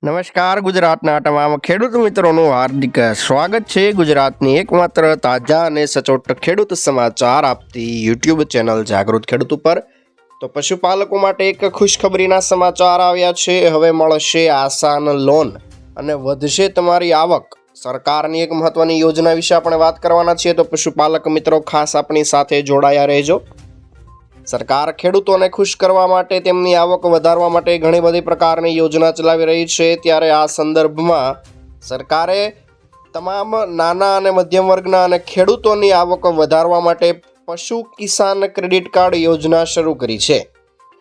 નમસ્કાર ગુજરાતના તમામ ખેડૂત મિત્રોનું હાર્દિક સ્વાગત છે ગુજરાતની એકમાત્ર તાજા અને સચોટ ખેડૂત સમાચાર આપતી યુટ્યુબ ચેનલ જાગૃત ખેડૂત ઉપર તો પશુપાલકો માટે એક ખુશખબરીના સમાચાર આવ્યા છે। હવે મળશે આસાન લોન અને વધશે તમારી આવક। સરકારની એક મહત્વની યોજના વિશે આપણે વાત કરવાના છીએ, તો પશુપાલક મિત્રો ખાસ આપણી સાથે જોડાયા રહેજો। સરકાર ખેડૂતોને ખુશ કરવા માટે તેમની આવક વધારવા માટે ઘણી બધી પ્રકારની યોજના ચલાવી રહી છે। ત્યારે આ સંદર્ભમાં સરકારે તમામ નાના અને મધ્યમ વર્ગના અને ખેડૂતોની આવક વધારવા માટે પશુ કિસાન ક્રેડિટ કાર્ડ યોજના શરૂ કરી છે,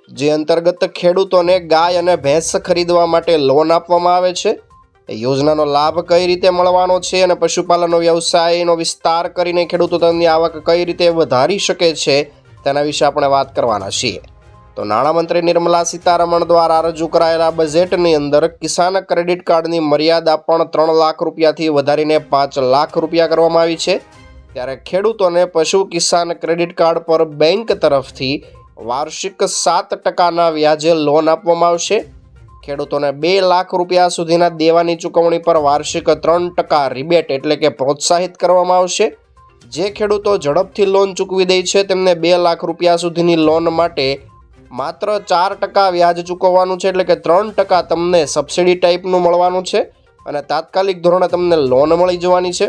જે અંતર્ગત ખેડૂતોને ગાય અને ભેંસ ખરીદવા માટે લોન આપવામાં આવે છે। એ યોજનાનો લાભ કઈ રીતે મળવાનો છે અને પશુપાલનનો વ્યવસાયનો વિસ્તાર કરીને ખેડૂતો તેમની આવક કઈ રીતે વધારી શકે છે તેના વિશે આપણે વાત કરવાના છીએ। તો નાણામંત્રી નિર્મલા સીતારમણ દ્વારા રજૂ કરાયેલા બજેટની અંદર કિસાન ક્રેડિટ કાર્ડની મર્યાદા પણ 3 લાખ રૂપિયાથી વધારીને 5 લાખ રૂપિયા કરવામાં આવી છે। ત્યારે ખેડૂતોને પશુ કિસાન ક્રેડિટ કાર્ડ પર બેંક તરફથી વાર્ષિક 7% વ્યાજે લોન આપવામાં આવશે। ખેડૂતોને 2 લાખ રૂપિયા સુધીના દેવાની ચૂકવણી પર વાર્ષિક 3% રિબેટ એટલે કે પ્રોત્સાહિત કરવામાં આવશે। જે ખેડૂતો ઝડપથી લોન ચૂકવી દે છે તેમને 2 લાખ રૂપિયા સુધીની લોન માટે માત્ર 4% વ્યાજ ચૂકવવાનું છે, એટલે કે 3% તમને સબસિડી ટાઈપનું મળવાનું છે અને તાત્કાલિક ધોરણે તમને લોન મળી જવાની છે।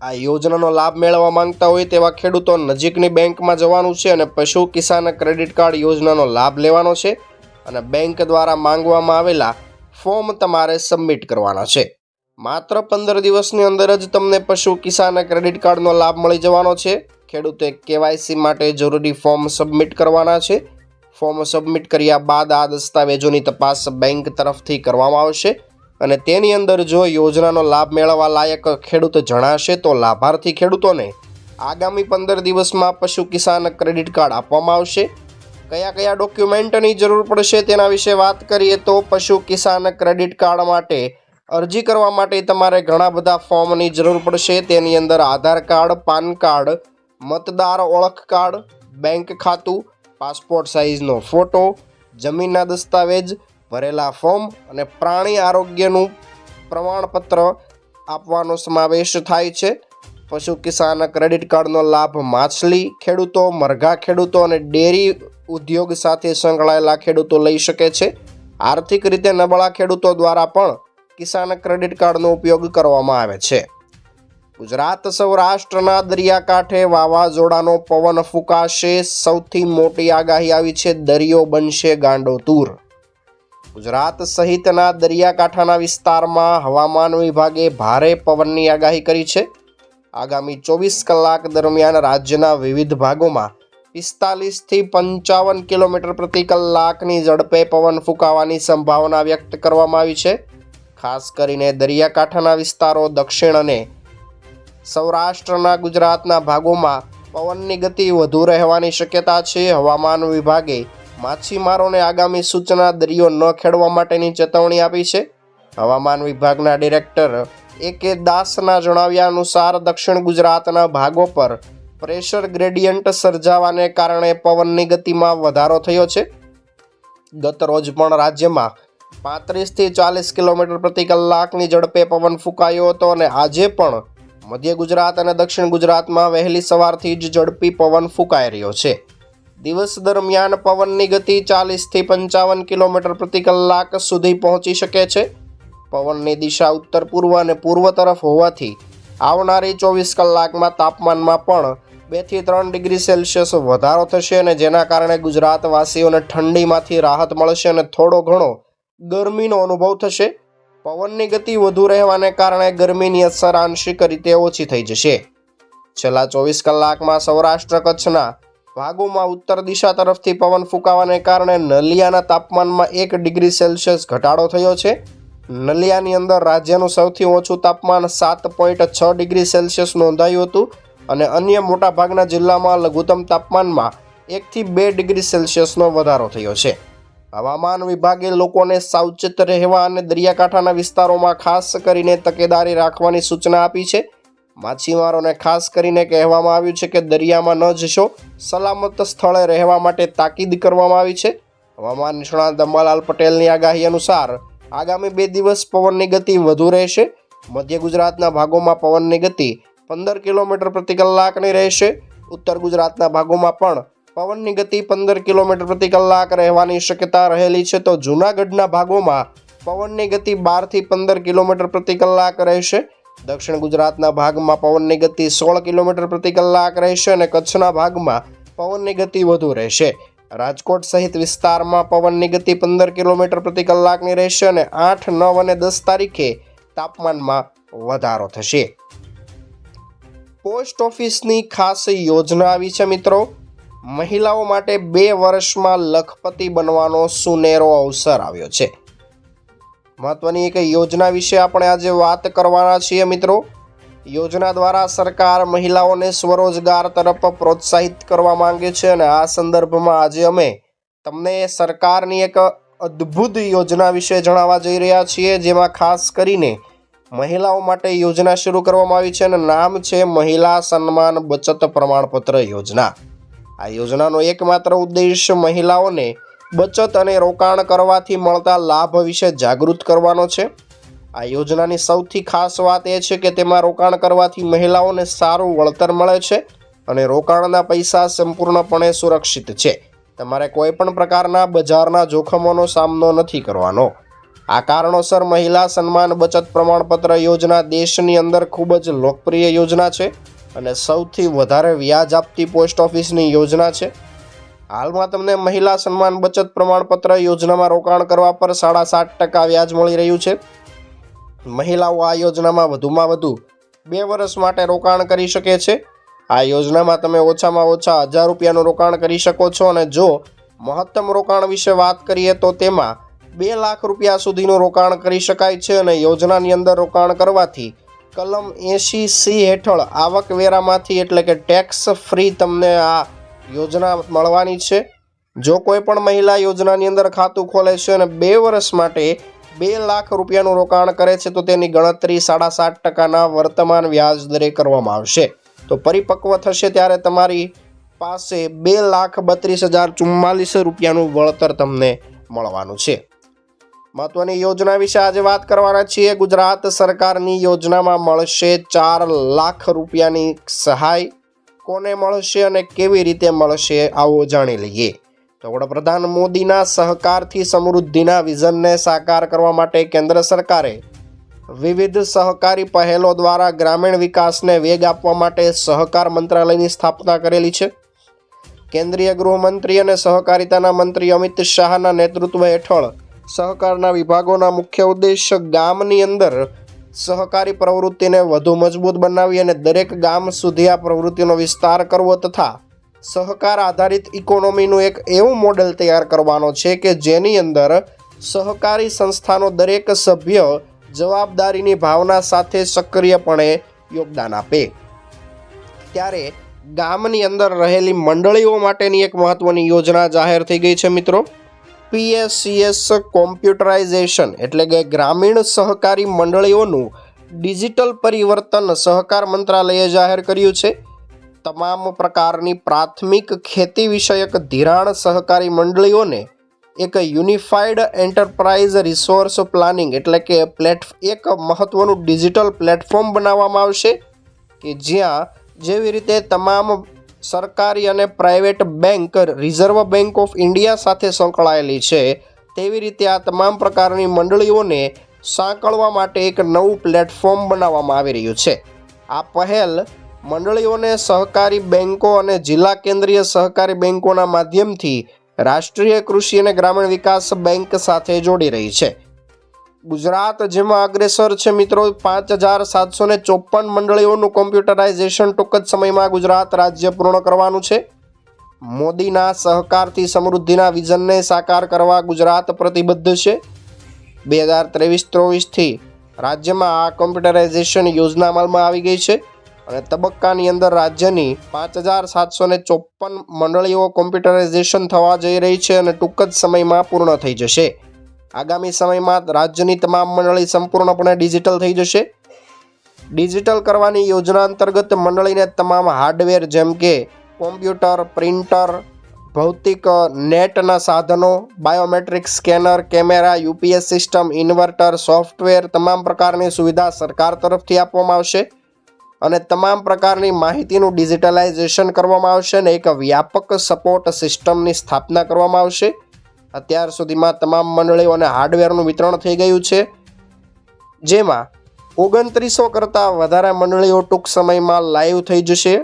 આ યોજનાનો લાભ મેળવવા માંગતા હોય તેવા ખેડૂતો નજીકની બેંકમાં જવાનું છે અને પશુ કિસાન ક્રેડિટ કાર્ડ યોજનાનો લાભ લેવાનો છે અને બેંક દ્વારા માંગવામાં આવેલા ફોર્મ તમારે સબમિટ કરવાના છે। માત્ર 15 દિવસની અંદર જ તમને પશુ કિસાન ક્રેડિટ કાર્ડનો લાભ મળી જવાનો છે। ખેડૂતે કેવાયસી માટે જરૂરી ફોર્મ સબમિટ કરવાના છે। ફોર્મ સબમિટ કર્યા બાદ આ દસ્તાવેજોની તપાસ બેંક તરફથી કરવામાં આવશે અને તેની અંદર જો યોજનાનો લાભ મેળવવા લાયક ખેડૂત જણાશે તો લાભાર્થી ખેડૂતોને આગામી 15 દિવસમાં પશુ કિસાન ક્રેડિટ કાર્ડ આપવામાં આવશે। કયા કયા ડોક્યુમેન્ટની જરૂર પડશે તેના વિશે વાત કરીએ તો પશુ કિસાન ક્રેડિટ કાર્ડ માટે અરજી કરવા માટે તમારે ઘણા બધા ફોર્મની જરૂર પડશે। તેની અંદર આધાર કાર્ડ, પાન કાર્ડ, મતદાર ઓળખ કાર્ડ, બેંક ખાતું, પાસપોર્ટ સાઇઝનો ફોટો, જમીનના દસ્તાવેજ, ભરેલા ફોર્મ અને પ્રાણી આરોગ્યનું પ્રમાણપત્ર આપવાનો સમાવેશ થાય છે। પશુ કિસાન ક્રેડિટ કાર્ડનો લાભ માછલી ખેડૂતો, મરઘા ખેડૂતો અને ડેરી ઉદ્યોગ સાથે સંકળાયેલા ખેડૂતો લઈ શકે છે। આર્થિક રીતે નબળા ખેડૂતો દ્વારા પણ કિસાન ક્રેડિટ કાર્ડનો ઉપયોગ કરવામાં આવે છે। ગુજરાત સૌરાષ્ટ્રના દરિયાકાંઠે વાવાઝોડાનો પવન ફૂંકાશે, સૌથી મોટી આગાહી આવી છે, દરિયો બનશે ગાંડોતૂર। ગુજરાત સહિતના દરિયાકાંઠાના વિસ્તારમાં હવામાન વિભાગે ભારે પવનની આગાહી કરી છે। આગામી 24 કલાક દરમિયાન રાજ્યના વિવિધ ભાગોમાં 45થી 55 કિલોમીટર પ્રતિ કલાકની ઝડપે પવન ફૂંકાવાની સંભાવના વ્યક્ત કરવામાં આવી છે। ખાસ કરીને દરિયાકાંઠાના વિસ્તારો, દક્ષિણ અને સૌરાષ્ટ્રના ગુજરાતના ભાગોમાં પવનની ગતિ વધુ રહેવાની શક્યતા છે। હવામાન વિભાગે માછીમારોને આગામી સૂચના દરિયો ન ખેડવા માટેની ચેતવણી આપી છે। હવામાન વિભાગના ડિરેક્ટર A.K. દાસના જણાવ્યા અનુસાર દક્ષિણ ગુજરાતના ભાગો પર પ્રેશર ગ્રેડિયન્ટ સર્જાવાને કારણે પવનની ગતિમાં વધારો થયો છે। ગત રોજ પણ રાજ્યમાં 35થી 40 કિલોમીટર પ્રતિ કલાકની ઝડપે પવન ફૂંકાયો હતો અને આજે પણ મધ્ય ગુજરાત અને દક્ષિણ ગુજરાતમાં વહેલી સવારથી જ ઝડપી પવન ફૂંકાઈ રહ્યો છે। દિવસ દરમિયાન પવનની ગતિ 40થી 55 કિલોમીટર પ્રતિ કલાક સુધી પહોંચી શકે છે। પવનની દિશા ઉત્તર પૂર્વ અને પૂર્વ તરફ હોવાથી આવનારી 24 કલાકમાં તાપમાનમાં પણ 2 થી 3 ડિગ્રી સેલ્સિયસ વધારો થશે અને જેના કારણે ગુજરાતવાસીઓને ઠંડીમાંથી રાહત મળશે અને થોડો ઘણો ગરમીનો અનુભવ થશે। પવનની ગતિ વધુ રહેવાને કારણે ગરમીની અસર આંશિક રીતે ઓછી થઈ જશે। છેલ્લા 24 કલાકમાં સૌરાષ્ટ્ર કચ્છના ભાગોમાં ઉત્તર દિશા તરફથી પવન ફૂંકાવાને કારણે નલિયાના તાપમાનમાં 1 ડિગ્રી સેલ્સિયસ ઘટાડો થયો છે। નલિયાની અંદર રાજ્યનું સૌથી ઓછું તાપમાન 7.6 ડિગ્રી સેલ્સિયસ નોંધાયું હતું અને અન્ય મોટાભાગના જિલ્લામાં લઘુત્તમ તાપમાનમાં 1 થી 2 ડિગ્રી સેલ્સિયસનો વધારો થયો છે। હવામાન વિભાગે લોકોને સાવચેત રહેવા અને દરિયાકાંઠાના વિસ્તારોમાં ખાસ કરીને તકેદારી રાખવાની સૂચના આપી છે। માછીમારોને ખાસ કરીને કહેવામાં આવ્યું છે કે દરિયામાં ન જશો, સલામત સ્થળે રહેવા માટે તાકીદ કરવામાં આવી છે। હવામાન નિષ્ણાત અંબાલાલ પટેલની આગાહી અનુસાર આગામી 2 દિવસ પવનની ગતિ વધુ રહેશે. મધ્ય ગુજરાતના ભાગોમાં પવનની ગતિ 15 કિલોમીટર પ્રતિ કલાકની રહેશે. ઉત્તર ગુજરાતના ભાગોમાં પણ પવનની ગતિ 15 કિલોમીટર પ્રતિ કલાક રહેવાની શક્યતા રહેલી છે. તો જૂનાગઢના ભાગોમાં પવનની ગતિ 12 થી 15 કિલોમીટર પ્રતિ કલાક રહેશે. દક્ષિણ ગુજરાતના ભાગમાં પવનની ગતિ 16 કિલોમીટર પ્રતિ કલાક રહેશે અને કચ્છના ભાગમાં પવનની ગતિ વધુ રહેશે. રાજકોટ સહિત વિસ્તારમાં પવનની ગતિ 15 કિલોમીટર પ્રતિ કલાકની રહેશે અને 8, 9 અને 10 તારીખે તાપમાનમાં વધારો થશે. પોસ્ટ ઓફિસની ખાસ યોજના આવી છે મિત્રો. મહિલાઓ માટે 2 વર્ષમાં લખપતિ બનવાનો સુનેરો અવસર આવ્યો છે. મહત્વની એક યોજના વિશે આપણે આજે વાત કરવાના છીએ મિત્રો. યોજના દ્વારા સરકાર મહિલાઓને સ્વરોજગાર તરફ પ્રોત્સાહિત કરવા માંગે છે અને આ સંદર્ભમાં આજે અમે તમને સરકારની એક અદ્ભુત યોજના વિશે જણાવવા જઈ રહ્યા છીએ, જેમાં ખાસ કરીને મહિલાઓ માટે યોજના શરૂ કરવામાં આવી છે અને નામ છે મહિલા સન્માન બચત પ્રમાણપત્ર યોજના. આ યોજનાનો એકમાત્ર ઉદ્દેશ મહિલાઓને બચત અને રોકાણ કરવાથી મળતા લાભ વિશે જાગૃત કરવાનો છે. આ યોજનાની સૌથી ખાસ વાત એ છે કે તેમાં રોકાણ કરવાથી મહિલાઓને સારું વળતર મળે છે અને રોકાણના પૈસા સંપૂર્ણપણે સુરક્ષિત છે. તમારે કોઈ પણ પ્રકારના બજારના જોખમોનો સામનો નથી કરવાનો. આ કારણોસર મહિલા સન્માન બચત પ્રમાણપત્ર યોજના દેશની અંદર ખૂબ જ લોકપ્રિય યોજના છે અને સૌથી વધારે વ્યાજ આપતી પોસ્ટ ઓફિસની યોજના છે. હાલમાં તમને મહિલા સન્માન બચત પ્રમાણપત્ર યોજનામાં રોકાણ કરવા પર 7.5% વ્યાજ મળી રહ્યું છે. મહિલાઓ આ યોજનામાં વધુમાં વધુ 2 વર્ષ માટે રોકાણ કરી શકે છે. આ યોજનામાં તમે ઓછામાં ઓછા 1000 રૂપિયાનું રોકાણ કરી શકો છો અને જો મહત્તમ રોકાણ વિશે વાત કરીએ તો તેમાં 2 લાખ રૂપિયા સુધીનું રોકાણ કરી શકાય છે અને યોજનાની અંદર રોકાણ કરવાથી કલમ 80C હેઠળ આવકવેરામાંથી એટલે કે ટેક્સ ફ્રી તમને આ યોજના મળવાની છે. જો કોઈ પણ મહિલા યોજનાની અંદર ખાતું ખોલે છે અને 2 વર્ષ માટે 2 લાખ રૂપિયાનું રોકાણ કરે છે તો તેની ગણતરી 7.5%ના વર્તમાન વ્યાજ દરે કરવામાં આવશે. તો પરિપક્વ થશે ત્યારે તમારી પાસે 2,32,044 રૂપિયાનું વળતર તમને મળવાનું છે. મહત્વની યોજના વિશે આજે વાત કરવાના છીએ. ગુજરાત સરકારની યોજનામાં મળશે 4 લાખ રૂપિયાની સહાય. કોને મળશે અને કેવી રીતે મળશે આવો જાણી લઈએ. તો વડાપ્રધાન મોદીના સહકારથી સમૃદ્ધિના વિઝનને સાકાર કરવા માટે કેન્દ્ર સરકારે વિવિધ સહકારી પહેલો દ્વારા ગ્રામીણ વિકાસને વેગ આપવા માટે સહકાર મંત્રાલયની સ્થાપના કરેલી છે. કેન્દ્રીય ગૃહમંત્રી અને સહકારિતાના મંત્રી અમિત શાહના નેતૃત્વ હેઠળ સહકારના વિભાગોના મુખ્ય ઉદ્દેશ ગામની અંદર સહકારી પ્રવૃત્તિને વધુ મજબૂત બનાવી અને દરેક ગામ સુધી આ પ્રવૃત્તિનો વિસ્તાર કરવો તથા સહકાર આધારિત ઇકોનોમીનું એક એવું મોડેલ તૈયાર કરવાનો છે કે જેની અંદર સહકારી સંસ્થાનો દરેક સભ્ય જવાબદારીની ભાવના સાથે સક્રિયપણે યોગદાન આપે. ત્યારે ગામની અંદર રહેલી મંડળીઓ માટેની એક મહત્વની યોજના જાહેર થઈ ગઈ છે મિત્રો. PSCS કોમ્પ્યુટરાઇઝેશન એટલે કે ગ્રામીણ સહકારી મંડળીઓનું ડિજિટલ પરિવર્તન સહકાર મંત્રાલયે જાહેર કર્યું છે. તમામ પ્રકારની પ્રાથમિક ખેતી વિષયક ધિરાણ સહકારી મંડળીઓને એક યુનિફાઈડ એન્ટરપ્રાઇઝ રિસોર્સ પ્લાનિંગ એટલે કે એક મહત્વનું ડિજિટલ પ્લેટફોર્મ બનાવવામાં આવશે કે જ્યાં જેવી રીતે તમામ સરકારી અને private bank reserve bank of India સાથે સંકળાયેલી છે તેવી રીતે આ તમામ પ્રકારની મંડળીઓને સાંકળવા માટે એક નવું પ્લેટફોર્મ બનાવવામાં આવી રહ્યું છે. આ પહેલ મંડળીઓને સહકારી બેંકો અને જિલ્લા કેન્દ્રીય સહકારી બેંકોના માધ્યમથી રાષ્ટ્રીય કૃષિ અને ગ્રામીણ વિકાસ બેંક સાથે જોડી રહી છે. ગુજરાત જેમાં અગ્રેસર છે મિત્રો. 5,754 મંડળીઓનું કોમ્પ્યુટરાઇઝેશન ટૂંક જ સમયમાં ગુજરાત રાજ્ય પૂર્ણ કરવાનું છે. મોદીના સહકારથી સમૃદ્ધિના વિઝનને સાકાર કરવા ગુજરાત પ્રતિબદ્ધ છે. 2023-24થી રાજ્યમાં આ કોમ્પ્યુટરાઇઝેશન યોજના અમલમાં આવી ગઈ છે અને તબક્કાની અંદર રાજ્યની 5,754 મંડળીઓ કોમ્પ્યુટરાઇઝેશન થવા જઈ રહી છે અને ટૂંક જ સમયમાં પૂર્ણ થઈ જશે. આગામી સમયમાં રાજ્યની તમામ મંડળી સંપૂર્ણપણે ડિજિટલ થઈ જશે. ડિજિટલ કરવાની યોજના અંતર્ગત મંડળીને તમામ હાર્ડવેર જેમ કે કોમ્પ્યુટર, પ્રિન્ટર, ભૌતિક નેટના સાધનો, biometric scanner, camera, UPS system, inverter, software તમામ પ્રકારની સુવિધા સરકાર તરફથી આપવામાં આવશે અને તમામ પ્રકારની માહિતીનું ડિજિટલાઇઝેશન કરવામાં આવશે અને એક વ્યાપક સપોર્ટ સિસ્ટમની સ્થાપના કરવામાં આવશે. અત્યાર સુધીમાં તમામ મંડળીઓને હાર્ડવેરનું વિતરણ થઈ ગયું છે, જેમાં 2900 કરતાં વધારે મંડળીઓ ટૂંક સમયમાં લાઈવ થઈ જશે.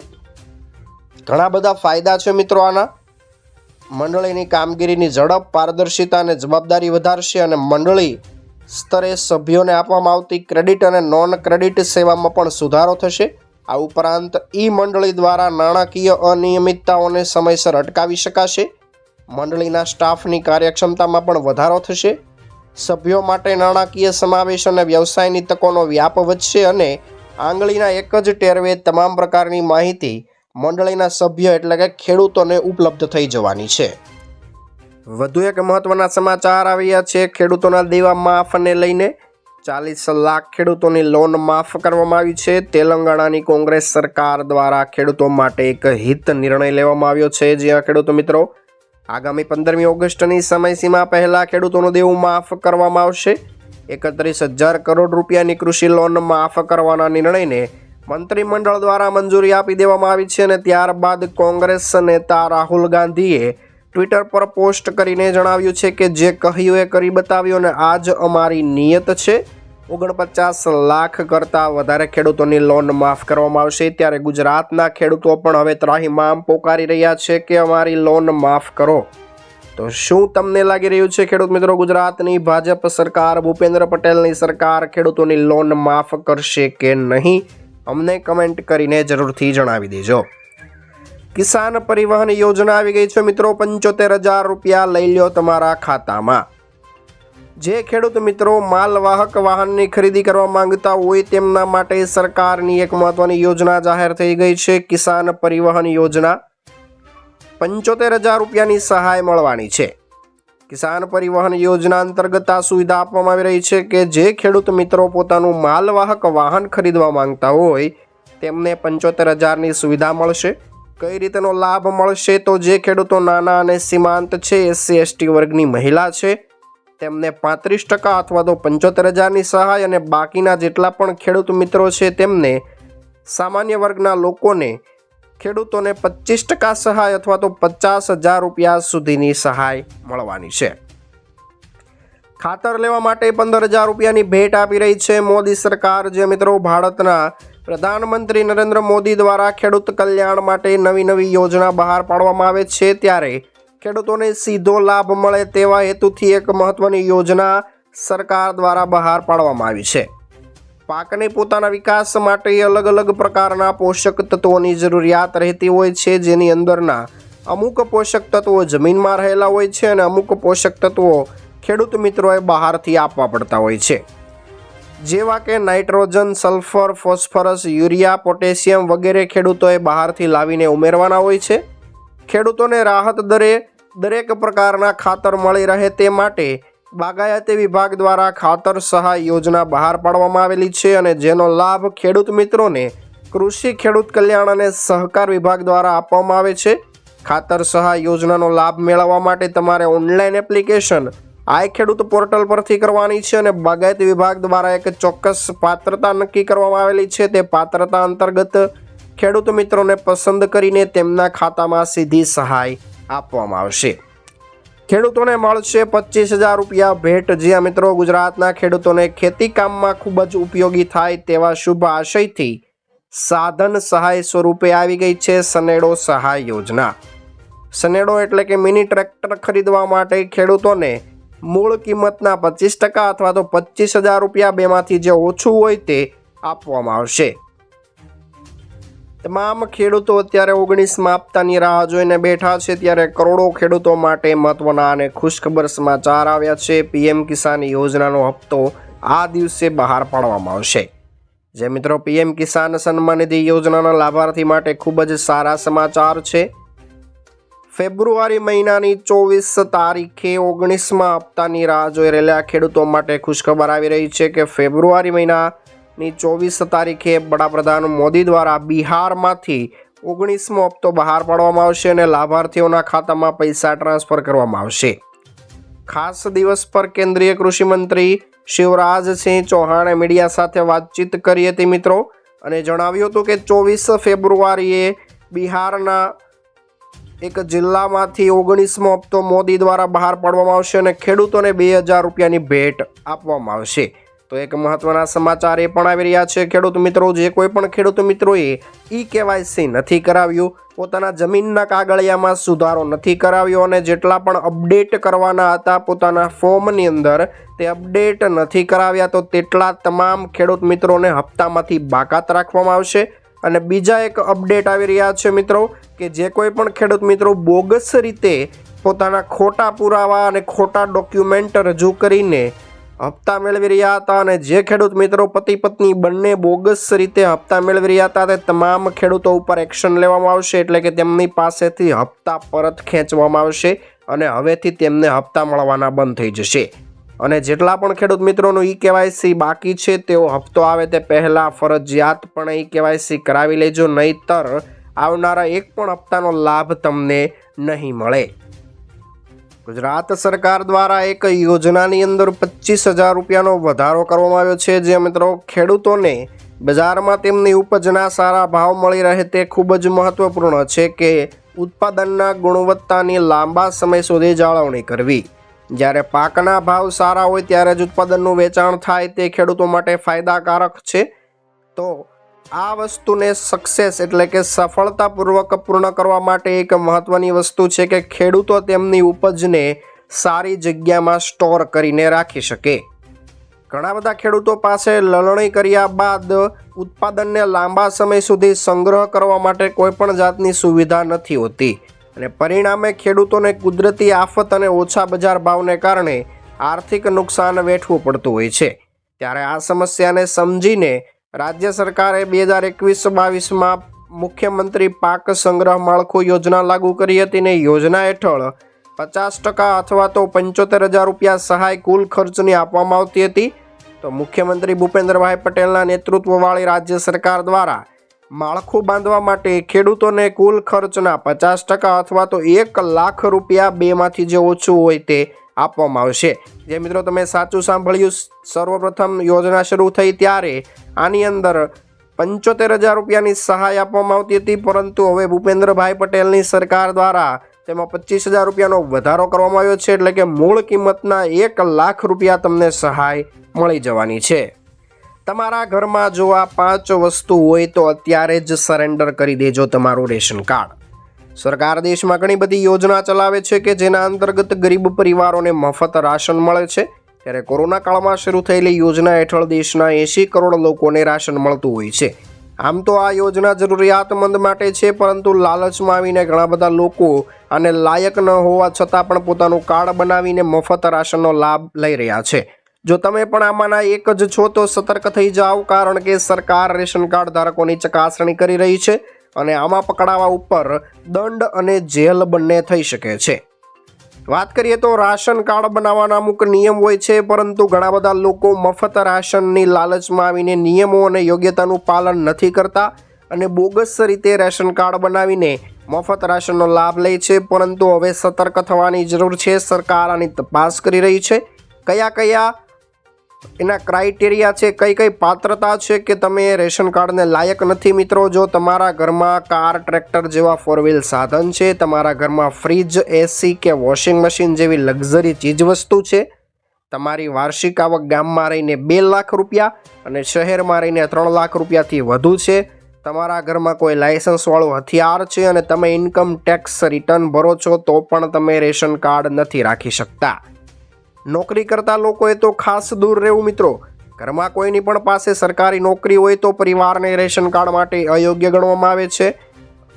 ઘણા બધા ફાયદા છે મિત્રો આના. મંડળીની કામગીરીની ઝડપ, પારદર્શિતા અને જવાબદારી વધારશે અને મંડળી સ્તરે સભ્યોને આપવામાં આવતી ક્રેડિટ અને નોન ક્રેડિટ સેવામાં પણ સુધારો થશે. આ ઉપરાંત મંડળી દ્વારા નાણાકીય અનિયમિતતાઓને સમયસર અટકાવી શકાશે. મંડળીના સ્ટાફની કાર્યક્ષમતામાં પણ વધારો થશે. સભ્યો માટે નાણાકીય સમાવેશ અને વ્યવસાયની તકોનો વ્યાપ વધશે અને આંગળીના એક જ ટેરવે તમામ પ્રકારની માહિતી મંડળીના સભ્ય એટલે કે ખેડૂતોને ઉપલબ્ધ થઈ જવાની છે. વધુ એક મહત્વના સમાચાર આવ્યા છે ખેડૂતોના દેવા માફને લઈને. 40 લાખ ખેડૂતોની લોન માફ કરવામાં આવી છે. તેલંગાણાની કોંગ્રેસ સરકાર દ્વારા ખેડૂતો માટે એક હિત નિર્ણય લેવામાં આવ્યો છે. જ્યાં ખેડૂતો મિત્રો આગામી 15મી ઓગસ્ટની સમયસીમા પહેલા ખેડૂતોનું દેવું માફ કરવામાં આવશે. 31,000 કરોડ રૂપિયાની કૃષિ લોન માફ કરવાના નિર્ણયને મંત્રીમંડળ દ્વારા મંજૂરી આપી દેવામાં આવી છે અને ત્યારબાદ કોંગ્રેસ નેતા રાહુલ ગાંધીએ ટ્વિટર પર પોસ્ટ કરીને જણાવ્યું છે કે જે કહ્યું એ કરી બતાવ્યું અને આ જ અમારી નિયત છે. 49 લાખ કરતાં વધારે ખેડૂતોની લોન માફ કરવામાં આવશે. ત્યારે ગુજરાતના ખેડૂતો પણ હવે ત્રાહિમામ પોકારી રહ્યા છે કે અમારી લોન માફ કરો. તો શું તમને લાગી રહ્યું છે ખેડૂત મિત્રો, ગુજરાતની ભાજપ સરકાર, ભૂપેન્દ્ર પટેલની સરકાર ખેડૂતોની લોન માફ કરશે કે નહીં? અમને કમેન્ટ કરીને જરૂરથી જણાવી દેજો. કિસાન પરિવહન યોજના આવી ગઈ છે મિત્રો. 75,000 રૂપિયા લઈ લ્યો તમારા ખાતામાં. જે ખેડૂત મિત્રો માલવાહક વાહનની ખરીદી કરવા માંગતા હોય તેમના માટે સરકારની એક મહત્વની યોજના જાહેર થઈ ગઈ છે. કિસાન પરિવહન યોજના. 75,000 રૂપિયાની સહાય મળવાની છે. કિસાન પરિવહન યોજના અંતર્ગત આ સુવિધા આપવામાં આવી રહી છે કે જે ખેડૂત મિત્રો પોતાનું માલવાહક વાહન ખરીદવા માંગતા હોય તેમને 75,000ની સુવિધા મળશે. કઈ રીતનો લાભ મળશે? તો જે ખેડૂતો નાના અને સીમાંત છે, SC/ST વર્ગની મહિલા છે, તેમને 35% અથવા તો 75,000ની સહાય અને બાકીના જેટલા પણ ખેડૂત મિત્રો છે તેમને સામાન્ય વર્ગના લોકોને ખેડૂતોને 25% સહાય અથવા તો 50,000 રૂપિયા સુધીની સહાય મળવાની છે. ખાતર લેવા માટે 15,000 રૂપિયાની ભેટ આપી રહી છે મોદી સરકાર. જે મિત્રો ભારતના પ્રધાનમંત્રી નરેન્દ્ર મોદી દ્વારા ખેડૂત કલ્યાણ માટે નવી યોજના બહાર પાડવામાં આવે છે, ત્યારે ખેડૂતોને સીધો લાભ મળે તેવા હેતુથી એક મહત્વની યોજના સરકાર દ્વારા બહાર પાડવામાં આવી છે. પાકને પોતાના વિકાસ માટે અલગ અલગ પ્રકારના પોષક તત્વોની જરૂરિયાત રહેતી હોય છે, જેની અંદરના અમુક પોષક તત્વો જમીનમાં રહેલા હોય છે અને અમુક પોષક તત્વો ખેડૂત મિત્રોએ બહારથી આપવા પડતા હોય છે, જેવા કે nitrogen, sulphur, phosphorus, urea, potassium વગેરે ખેડૂતોએ બહારથી લાવીને ઉમેરવાના હોય છે. ખેડૂતોને રાહત દરે દરેક પ્રકારના ખાતર મળી રહે તે માટે બાગાયતી વિભાગ દ્વારા ખાતર સહાય યોજના બહાર પાડવામાં આવેલી છે અને જેનો લાભ ખેડૂત મિત્રોને કૃષિ ખેડૂત કલ્યાણ અને સહકાર વિભાગ દ્વારા આપવામાં આવે છે. ખાતર સહાય યોજનાનો લાભ મેળવવા માટે તમારે ઓનલાઈન એપ્લિકેશન આઈ ખેડૂત પોર્ટલ પરથી કરવાની છે અને બાગાયતી વિભાગ દ્વારા એક ચોક્કસ પાત્રતા નક્કી કરવામાં આવેલી છે. તે પાત્રતા અંતર્ગત ખેડૂત મિત્રોને પસંદ કરીને તેમના ખાતામાં સીધી સહાય આપવામાં આવશે. ખેડૂતોને મળશે 25,000 રૂપિયા ભેટ. જ્યાં મિત્રો ગુજરાતના ખેડૂતોને ખેતી કામમાં ખૂબ જ ઉપયોગી થાય તેવા શુભ આશયથી સાધન સહાય સ્વરૂપે આવી ગઈ છે સનેડો સહાય યોજના. સનેડો એટલે કે મિની ટ્રેક્ટર ખરીદવા માટે ખેડૂતોને મૂળ કિંમતના 25% અથવા તો 25,000 રૂપિયા બેમાંથી જે ઓછું હોય તે આપવામાં આવશે. તમામ ખેડૂતો અત્યારે 19મા હપ્તાની રાહ જોઈને બેઠા છે, ત્યારે કરોડો ખેડૂતો માટે મહત્વના અને ખુશખબર સમાચાર આવ્યા છે. PM કિસાન યોજનાનો હપ્તો આ દિવસે બહાર પાડવામાં આવશે. જે મિત્રો PM કિસાન સન્માન નિધિ યોજનાના લાભાર્થી માટે ખૂબ જ સારા સમાચાર છે. ફેબ્રુઆરી મહિનાની 24 તારીખે 19મા હપ્તાની રાહ જોઈ રહેલા ખેડૂતો માટે ખુશખબર આવી રહી છે કે ફેબ્રુઆરી મહિનાની 24 તારીખે વડાપ્રધાન મોદી દ્વારા બિહારમાંથી 19મો હપ્તો બહાર પાડવામાં આવશે અને લાભાર્થીઓના ખાતામાં પૈસા ટ્રાન્સફર કરવામાં આવશે। ખાસ દિવસ પર કેન્દ્રીય કૃષિ મંત્રી શિવરાજસિંહ ચૌહાણે મીડિયા સાથે વાતચીત કરી હતી મિત્રો, અને જણાવ્યું હતું કે 24 ફેબ્રુઆરીએ બિહારના એક જિલ્લામાંથી 19મો હપ્તો મોદી દ્વારા બહાર પાડવામાં આવશે અને ખેડૂતોને 2000 રૂપિયાની ભેટ આપવામાં આવશે। તો એક મહત્વના સમાચાર એ પણ આવી રહ્યા છે ખેડૂત મિત્રો, જે કોઈ પણ ખેડૂત મિત્રોએ KYC નથી કરાવ્યું, પોતાના જમીનના કાગળિયામાં સુધારો નથી કરાવ્યો અને જેટલા પણ અપડેટ કરવાના હતા પોતાના ફોર્મની અંદર તે અપડેટ નથી કરાવ્યા, તો તેટલા તમામ ખેડૂત મિત્રોને હપ્તામાંથી બાકાત રાખવામાં આવશે। અને બીજા એક અપડેટ આવી રહ્યા છે મિત્રો કે જે કોઈ પણ ખેડૂત મિત્રો બોગસ રીતે પોતાના ખોટા પુરાવા અને ખોટા ડોક્યુમેન્ટ રજૂ કરીને હપ્તા મેળવી રહ્યા હતા અને જે ખેડૂત મિત્રો પતિ પત્ની બંને બોગસ રીતે હપ્તા મેળવી રહ્યા હતા તે તમામ ખેડૂતો ઉપર એક્શન લેવામાં આવશે, એટલે કે તેમની પાસેથી હપ્તા પરત ખેંચવામાં આવશે અને હવેથી તેમને હપ્તા મળવાના બંધ થઈ જશે। અને જેટલા પણ ખેડૂત મિત્રોનું KYC બાકી છે તેઓ હપ્તો આવે તે પહેલાં ફરજિયાત પણ KYC કરાવી લેજો, નહીંતર આવનારા એક પણ હપ્તાનો લાભ તમને નહીં મળે। ગુજરાત સરકાર દ્વારા એક યોજનાની અંદર 25,000 રૂપિયાનો વધારો કરવામાં આવ્યો છે, જે મિત્રો ખેડૂતોને બજારમાં તેમની ઉપજના સારા ભાવ મળી રહે તે ખૂબ જ મહત્વપૂર્ણ છે કે ઉત્પાદનના ગુણવત્તાની લાંબા સમય સુધી જાળવણી કરવી। જ્યારે પાકના ભાવ સારા હોય ત્યારે જ ઉત્પાદનનું વેચાણ થાય તે ખેડૂતો માટે ફાયદાકારક છે। તો આ વસ્તુને સક્સેસ એટલે કે સફળતાપૂર્વક પૂર્ણ કરવા માટે એક મહત્વની વસ્તુ છે કે ખેડૂતો તેમની ઉપજને સારી જગ્યામાં સ્ટોર કરીને રાખી શકે। ઘણા બધા ખેડૂતો પાસે લણણી કર્યા બાદ ઉત્પાદનને લાંબા સમય સુધી સંગ્રહ કરવા માટે કોઈ પણ જાતની સુવિધા નથી હોતી અને પરિણામે ખેડૂતોને કુદરતી આફત અને ઓછા બજાર ભાવને કારણે આર્થિક નુકસાન વેઠવું પડતું હોય છે। ત્યારે આ સમસ્યાને સમજીને રાજ્ય સરકારે 2021-22માં મુખ્યમંત્રી પાક સંગ્રહ માળખું યોજના લાગુ કરી હતી ને યોજના હેઠળ 50% અથવા તો 75,000 રૂપિયા સહાય કુલ ખર્ચની આપવામાં આવતી હતી। તો મુખ્યમંત્રી ભૂપેન્દ્રભાઈ પટેલના નેતૃત્વવાળી રાજ્ય સરકાર દ્વારા માળખું બાંધવા માટે ખેડૂતોને કુલ ખર્ચના 50% અથવા તો 1 લાખ રૂપિયા બેમાંથી જે ઓછું હોય તે આપવામાં આવશે। જે મિત્રો તમે સાચું સાંભળ્યું, સર્વપ્રથમ યોજના શરૂ થઈ ત્યારે આની અંદર 75,000 રૂપિયાની સહાય આપવામાં આવતી હતી, પરંતુ હવે ભૂપેન્દ્રભાઈ પટેલની સરકાર દ્વારા તેમાં 25,000 રૂપિયાનો વધારો કરવામાં આવ્યો છે, એટલે કે મૂળ કિંમતના 1 લાખ રૂપિયા તમને સહાય મળી જવાની છે। તમારા ઘરમાં જો આ 5 વસ્તુ હોય તો અત્યારે જ સરેન્ડર કરી દેજો તમારું રેશન કાર્ડ। સરકાર દેશમાં ઘણી બધી યોજના ચલાવે છે કે જેના અંતર્ગત ગરીબ પરિવારોને મફત રાશન મળે છે, ત્યારે કોરોના કાળમાં શરૂ થયેલી યોજના હેઠળ દેશના 80 કરોડ લોકોને રાશન મળતું હોય છે। આમ તો આ યોજના જરૂરિયાતમંદ માટે છે, પરંતુ લાલચમાં આવીને ઘણા બધા લોકો આને લાયક ન હોવા છતાં પણ પોતાનું કાર્ડ બનાવીને મફત રાશનનો લાભ લઈ રહ્યા છે। જો તમે પણ આમાંના એક જ છો તો સતર્ક થઈ જાઓ, કારણ કે સરકાર રેશન કાર્ડ ધારકોની ચકાસણી કરી રહી છે અને આમાં પકડાવા ઉપર દંડ અને જેલ બંને થઈ શકે છે। વાત કરીએ તો રાશન કાર્ડ બનાવવાના અમુક નિયમ હોય છે, પરંતુ ઘણા બધા લોકો મફત રાશનની લાલચમાં આવીને નિયમો અને યોગ્યતાનું પાલન નથી કરતા અને બોગસ રીતે રેશન કાર્ડ બનાવીને મફત રાશનનો લાભ લે છે। પરંતુ હવે સતર્ક થવાની જરૂર છે। સરકાર આની તપાસ કરી રહી છે, કયા એના ક્રાઇટેરિયા છે, કઈ પાત્રતા છે કે તમે રેશન કાર્ડને લાયક નથી। મિત્રો, જો તમારા ઘરમાં કાર, ટ્રેક્ટર જેવા 4 વ્હીલ સાધન છે, તમારા ઘરમાં ફ્રીજ, AC કે વોશિંગ મશીન જેવી લક્ઝરી ચીજવસ્તુ છે, તમારી વાર્ષિક આવક ગામમાં રહીને 2 લાખ રૂપિયા અને શહેરમાં રહીને 3 લાખ રૂપિયાથી વધુ છે, તમારા ઘરમાં કોઈ લાયસન્સવાળું હથિયાર છે અને તમે ઇન્કમ ટેક્સ રિટર્ન ભરો છો તો પણ તમે રેશન કાર્ડ નથી રાખી શકતા। નોકરી કરતા લોકોએ તો ખાસ દૂર રહેવું મિત્રો। ઘરમાં કોઈની પણ પાસે સરકારી નોકરી હોય તો પરિવારને રેશન કાર્ડ માટે અયોગ્ય ગણવામાં આવે છે।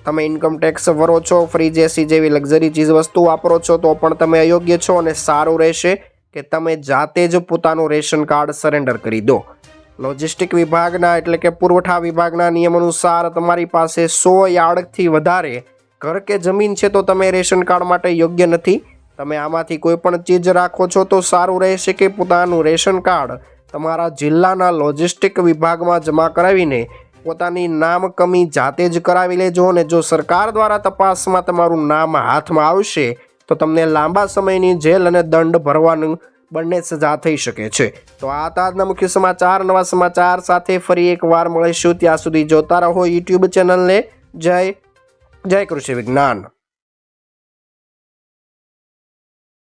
તમે ઇન્કમ ટેક્સ ભરો છો, ફ્રીજ, AC જેવી લક્ઝરી ચીજ વસ્તુ વાપરો છો તો પણ તમે અયોગ્ય છો અને સારું રહેશે કે તમે જાતે જ પોતાનું રેશન કાર્ડ સરેન્ડર કરી દો। લોજિસ્ટિક વિભાગના એટલે કે પુરવઠા વિભાગના નિયમ અનુસાર તમારી પાસે 100 યાર્ડથી વધારે ઘર કે જમીન છે તો તમે રેશન કાર્ડ માટે યોગ્ય નથી। તમે આમાંથી કોઈ પણ ચીજ રાખો છો તો સારું રહેશે કે પોતાનું રેશન કાર્ડ તમારા જિલ્લાના લોજિસ્ટિક વિભાગમાં જમા કરાવીને પોતાની નામ કમી જાતે જ કરાવી લેજો અને જો સરકાર દ્વારા તપાસમાં તમારું નામ હાથમાં આવશે તો તમને લાંબા સમયની જેલ અને દંડ ભરવાનું બંને સજા થઈ શકે છે। તો આ હતા આજના મુખ્ય સમાચાર। નવા સમાચાર સાથે ફરી એકવાર મળીશું, ત્યાં સુધી જોતા રહો યુટ્યુબ ચેનલને। જય કૃષિ વિજ્ઞાન।